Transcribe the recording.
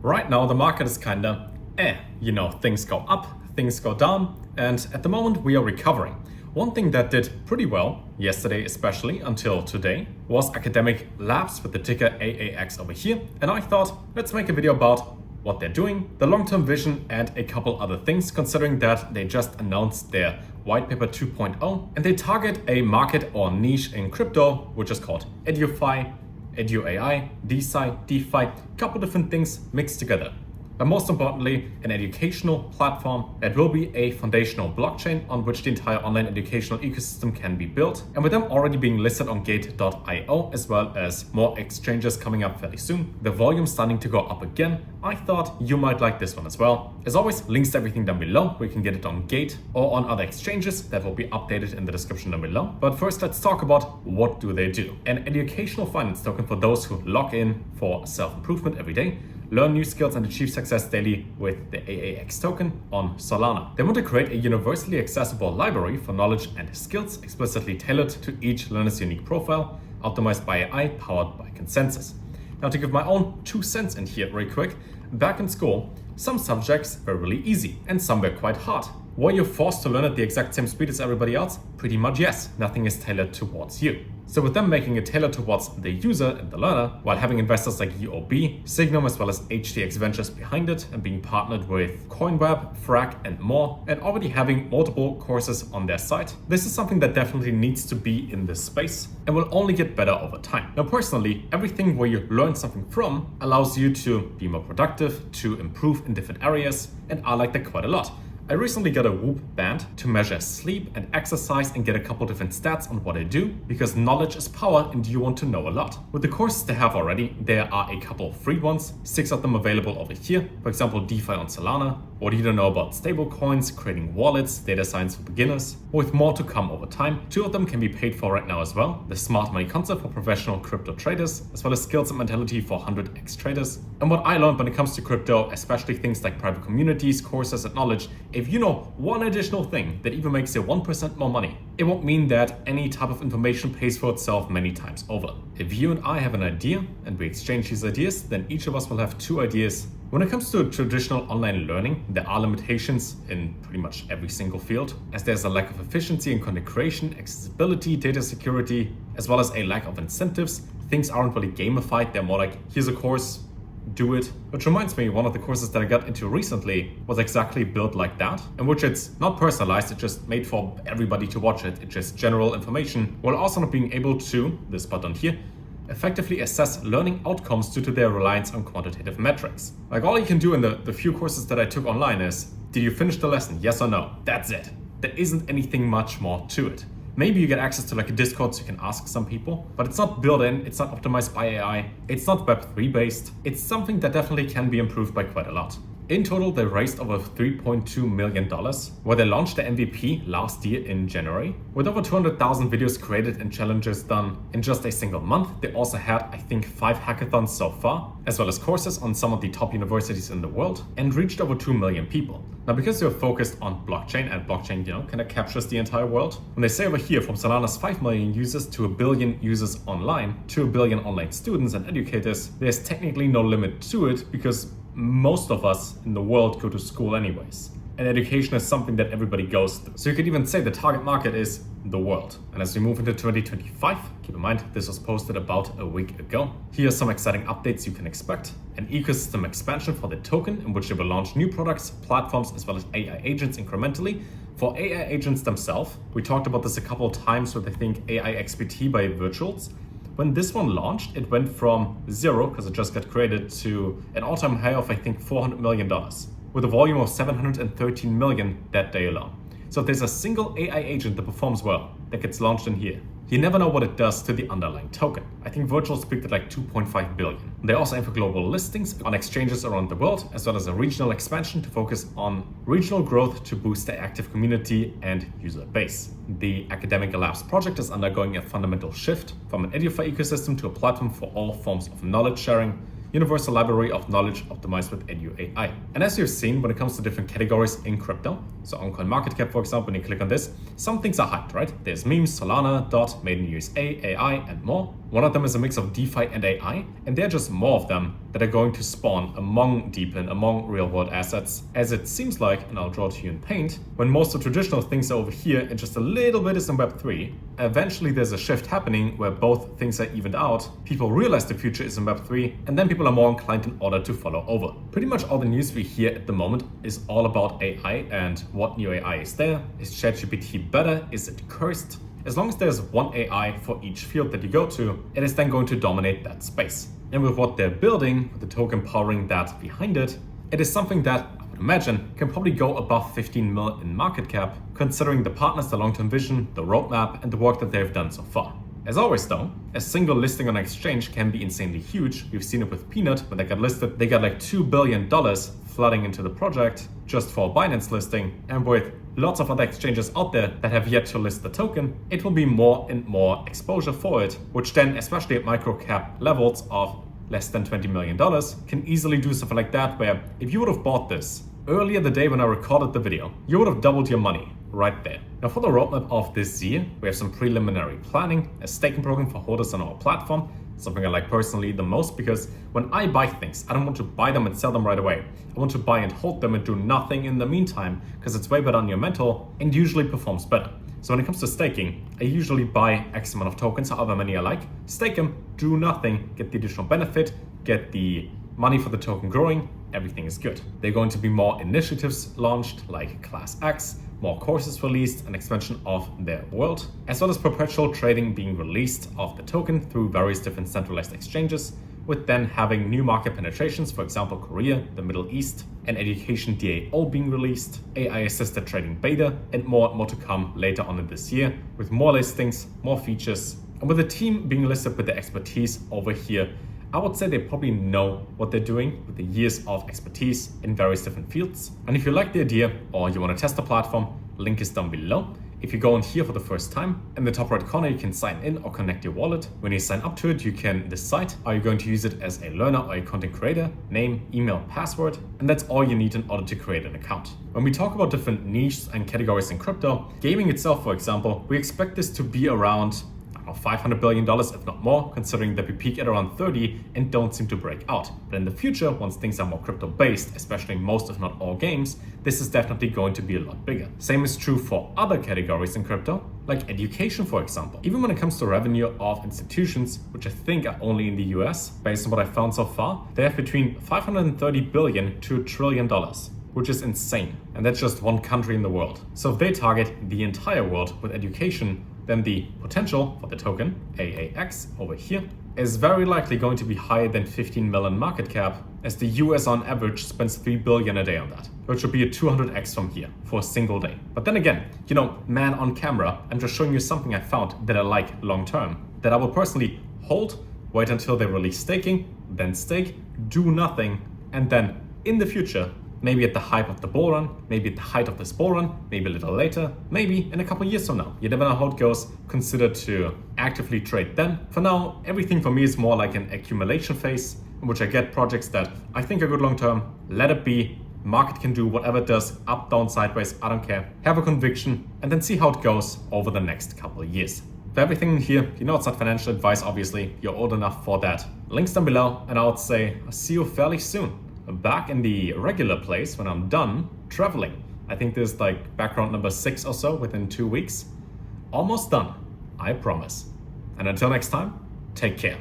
Right now the market is kinda things go up, things go down, and at the moment we are recovering. One thing that did pretty well, yesterday especially until today, was Academic Labs with the ticker AAX over here, and I thought let's make a video about what they're doing, the long-term vision, and a couple other things, considering that they just announced their white paper 2.0 and they target a market or niche in crypto which is called EduFi, EduAI, DeFi, couple different things mixed together. But most importantly, an educational platform that will be a foundational blockchain on which the entire online educational ecosystem can be built. And with them already being listed on gate.io, as well as more exchanges coming up fairly soon, the volume starting to go up again, I thought you might like this one as well. As always, links to everything down below, where you can get it on Gate or on other exchanges that will be updated in the description down below. But first, let's talk about what do they do. An educational finance token for those who log in for self-improvement every day, learn new skills and achieve success daily with the AAX token on Solana. They want to create a universally accessible library for knowledge and skills explicitly tailored to each learner's unique profile, optimized by AI, powered by consensus. Now, to give my own 2 cents in here very quick, back in school, some subjects were really easy and some were quite hard. Were you forced to learn at the exact same speed as everybody else? Pretty much yes, nothing is tailored towards you. So with them making it tailored towards the user and the learner, while having investors like UOB, Signum, as well as HTX Ventures behind it, and being partnered with CoinWeb, Frag, and more, and already having multiple courses on their site, this is something that definitely needs to be in this space and will only get better over time. Now personally, everything where you learn something from allows you to be more productive, to improve in different areas, and I like that quite a lot. I recently got a Whoop band to measure sleep and exercise and get a couple different stats on what I do, because knowledge is power and you want to know a lot. With the courses they have already, there are a couple of free ones, 6 of them available over here. For example, DeFi on Solana, what do you know about stable coins, creating wallets, data science for beginners, with more to come over time. 2 of them can be paid for right now as well. The smart money concept for professional crypto traders, as well as skills and mentality for 100x traders. And what I learned when it comes to crypto, especially things like private communities, courses, and knowledge, if you know one additional thing that even makes you 1% more money, it won't mean that any type of information pays for itself many times over. If you and I have an idea and we exchange these ideas, then each of us will have 2 ideas. When it comes to traditional online learning, there are limitations in pretty much every single field, as there's a lack of efficiency in content creation, accessibility, data security, as well as a lack of incentives. Things aren't really gamified, they're more like, here's a course, do it. Which reminds me, one of the courses that I got into recently was exactly built like that, in which it's not personalized, it's just made for everybody to watch it. It's just general information, while also not being able to, this button here, effectively assess learning outcomes due to their reliance on quantitative metrics. Like, all you can do in the few courses that I took online is, did you finish the lesson? Yes or no? That's it. There isn't anything much more to it. Maybe you get access to like a Discord so you can ask some people, but it's not built in, it's not optimized by AI, it's not Web3 based. It's something that definitely can be improved by quite a lot. In total, they raised over $3.2 million, where they launched the MVP last year in January. With over 200,000 videos created and challenges done in just a single month, they also had, I think, 5 hackathons so far, as well as courses on some of the top universities in the world, and reached over 2 million people. Now, because you're focused on blockchain, and blockchain, kind of captures the entire world, when they say over here, from Solana's 5 million users to 1 billion users online, to 1 billion online students and educators, there's technically no limit to it, because most of us in the world go to school anyways. And education is something that everybody goes through. So you could even say the target market is the world. And as we move into 2025, keep in mind, this was posted about a week ago. Here are some exciting updates you can expect. An ecosystem expansion for the token, in which they will launch new products, platforms, as well as AI agents incrementally. For AI agents themselves, we talked about this a couple of times with, I think, AI XPT by Virtuals. When this one launched, it went from 0, because it just got created, to an all-time high of, I think, $400 million, with a volume of 713 million that day alone. So if there's a single AI agent that performs well, that gets launched in here, you never know what it does to the underlying token. I think Virtuals peaked at like 2.5 billion. They also aim for global listings on exchanges around the world, as well as a regional expansion to focus on regional growth to boost their active community and user base. The Academic Labs project is undergoing a fundamental shift from an EduFi ecosystem to a platform for all forms of knowledge sharing, universal library of knowledge optimized with EduAI. And as you've seen, when it comes to different categories in crypto, so on CoinMarketCap, for example, when you click on this, some things are hyped, right? There's memes, Solana, DOT, Made in USA, AI, and more. One of them is a mix of DeFi and AI, and there are just more of them that are going to spawn among DeepIn, among real-world assets, as it seems like, and I'll draw to you in Paint, when most of the traditional things are over here and just a little bit is in Web3, eventually there's a shift happening where both things are evened out, people realize the future is in Web3, and then people are more inclined in order to follow over. Pretty much all the news we hear at the moment is all about AI and what new AI is there. Is ChatGPT better? Is it cursed? As long as there's one AI for each field that you go to, it is then going to dominate that space. And with what they're building, with the token powering that behind it, it is something that I would imagine can probably go above 15 mil in market cap, considering the partners, the long-term vision, the roadmap, and the work that they've done so far. As always though, a single listing on an exchange can be insanely huge. We've seen it with Peanut. When they got listed, they got like $2 billion flooding into the project just for a Binance listing. And with lots of other exchanges out there that have yet to list the token, it will be more and more exposure for it, which then, especially at micro cap levels of less than $20 million, can easily do something like that, where if you would have bought this earlier the day when I recorded the video, you would have doubled your money right there. Now for the roadmap of this year, we have some preliminary planning, a staking program for holders on our platform, something I like personally the most, because when I buy things, I don't want to buy them and sell them right away. I want to buy and hold them and do nothing in the meantime, because it's way better on your mental and usually performs better. So when it comes to staking, I usually buy X amount of tokens, however many I like, stake them, do nothing, get the additional benefit, get the money for the token growing, everything is good. There are going to be more initiatives launched like Class X, more courses released, an expansion of their world, as well as perpetual trading being released of the token through various different centralized exchanges, with then having new market penetrations, for example Korea, the Middle East, and education DAO being released, AI-assisted trading beta, and more to come later on in this year, with more listings, more features, and with the team being listed with the expertise over here. I would say they probably know what they're doing with the years of expertise in various different fields. And if you like the idea or you want to test the platform, link is down below. If you go in here for the first time, in the top right corner you can sign in or connect your wallet. When you sign up to it, you can decide, are you going to use it as a learner or a content creator, name, email, password, and that's all you need in order to create an account. When we talk about different niches and categories in crypto, gaming itself, for example, we expect this to be around $500 billion, if not more, considering that we peak at around 30 and don't seem to break out. But in the future, once things are more crypto-based, especially most if not all games, this is definitely going to be a lot bigger. Same is true for other categories in crypto, like education, for example. Even when it comes to revenue of institutions, which I think are only in the US, based on what I've found so far, they have between $530 billion to $1 trillion. Which is insane. And that's just one country in the world. So if they target the entire world with education, then the potential for the token, AAX over here, is very likely going to be higher than 15 million market cap, as the US on average spends 3 billion a day on that, which would be a 200x from here for a single day. But then again, man on camera, I'm just showing you something I found that I like long term, that I will personally hold, wait until they release staking, then stake, do nothing, and then in the future, maybe at the hype of the bull run, maybe at the height of this bull run, maybe a little later, maybe in a couple years from now. You never know how it goes. Consider to actively trade then. For now, everything for me is more like an accumulation phase in which I get projects that I think are good long term, let it be, market can do whatever it does, up, down, sideways, I don't care. Have a conviction and then see how it goes over the next couple of years. For everything in here, it's not financial advice, obviously. You're old enough for that. Links down below, and I would say I'll see you fairly soon. Back in the regular place when I'm done traveling. I think there's like background number 6 or so within 2 weeks. Almost done, I promise. And until next time, take care.